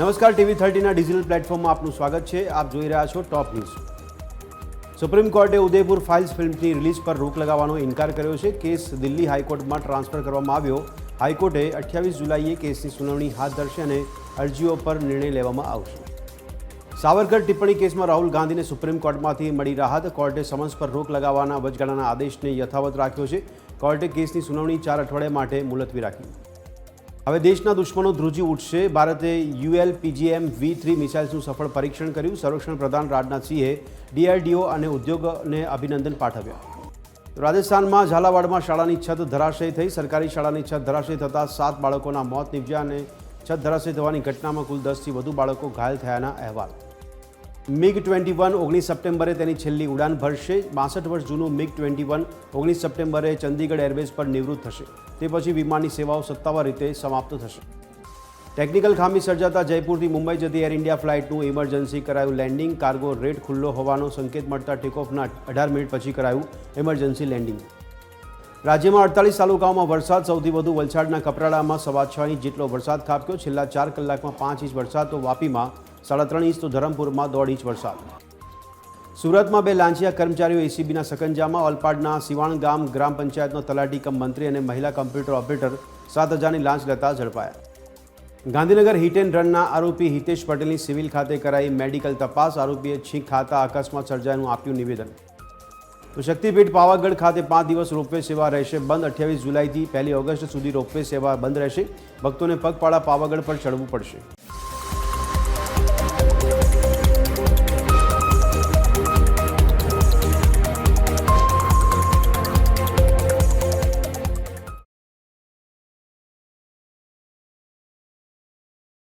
નમસ્કાર, TV30ના ડિજિટલ પ્લેટફોર્મમાં આપનું સ્વાગત છે. આપ જોઈ રહ્યા છો ટોપ ન્યૂઝ. સુપ્રીમ કોર્ટે ઉદયપુર ફાઇલ્સ ફિલ્મની રિલીઝ પર રોક લગાવવાનો ઇનકાર કર્યો છે. કેસ દિલ્હી હાઈકોર્ટમાં ટ્રાન્સફર કરવામાં આવ્યો. હાઈકોર્ટે 28 જુલાઈએ કેસની સુનાવણી હાથ ધરશે અને અરજીઓ પર નિર્ણય લેવામાં આવશે. સાવરકર ટિપ્પણી કેસમાં રાહુલ ગાંધીને સુપ્રીમ કોર્ટમાંથી મળી રાહત. કોર્ટે સમન્સ પર રોક લગાવવાના વચગાળાના આદેશને યથાવત રાખ્યો છે. કોર્ટે કેસની સુનાવણી 4 અઠવાડિયા માટે મુલતવી રાખી. હવે દેશના દુશ્મનો ધ્રુજી ઉઠશે. ભારતે ULPGM-V3 મિસાઇલ્સનું સફળ પરીક્ષણ કર્યું. સંરક્ષણ પ્રધાન રાજનાથસિંહે DRDO અને ઉદ્યોગને અભિનંદન પાઠવ્યા. રાજસ્થાનમાં ઝાલાવાડમાં શાળાની છત ધરાશયી થઈ. સરકારી શાળાની છત ધરાશયી થતાં 7 બાળકોના મોત નીપજ્યા અને છત ધરાશયી થવાની ઘટનામાં કુલ 10થી વધુ બાળકો ઘાયલ થયાના અહેવાલ. MiG-21 19 સપ્ટેમ્બરે તેની છેલ્લી ઉડાન ભરશે. 62 વર્ષ જૂનું MiG-21 19 સપ્ટેમ્બરે ચંદીગઢ એરબેઝ પર નિવૃત્ત થશે. તે પછી વિમાનની સેવાઓ સત્તાવાર રીતે સમાપ્ત થશે. ટેકનિકલ ખામી સર્જાતા જયપુરથી મુંબઈ જતી એર ઇન્ડિયા ફ્લાઇટનું ઇમરજન્સી કરાયું લેન્ડિંગ. કાર્ગો રેટ ખુલ્લો હોવાનો સંકેત મળતા ટેકઓફના 18 મિનિટ પછી કરાયું ઇમરજન્સી લેન્ડિંગ. રાજ્યમાં 48 તાલુકાઓમાં વરસાદ. સૌથી વધુ વલસાડના કપરાડામાં 6.25 ઇંચ જેટલો વરસાદ ખાબક્યો. છેલ્લા 4 કલાકમાં 5 ઇંચ વરસાદ, તો વાપીમાં 3.5 ઇંચ, તો ધરમપુરમાં 1.5 ઇંચ વરસાદ. સુરતમાં 2 લાંચિયા કર્મચારીઓ ACBના સકંજામાં. ઓલપાડના સિવાણ ગામ ગ્રામ પંચાયતનો તલાટી કમ મંત્રી અને મહિલા કમ્પ્યુટર ઓપરેટર 7,000ની લાંચ લેતા ઝડપાયા. ગાંધીનગર હિટ એન્ડ રનના આરોપી હિતેશ પટેલની સિવિલ ખાતે કરાઈ મેડિકલ તપાસ. આરોપીએ છીંક ખાતા અકસ્માત સર્જાયાનું આપ્યું નિવેદન. તો શક્તિપીઠ પાવાગઢ ખાતે 5 દિવસ રોપવે સેવા રહેશે બંધ. 28 જુલાઈથી 1 ઓગસ્ટ સુધી રોપવે સેવા બંધ રહેશે. ભક્તોને પગપાળા પાવાગઢ પર ચડવું પડશે.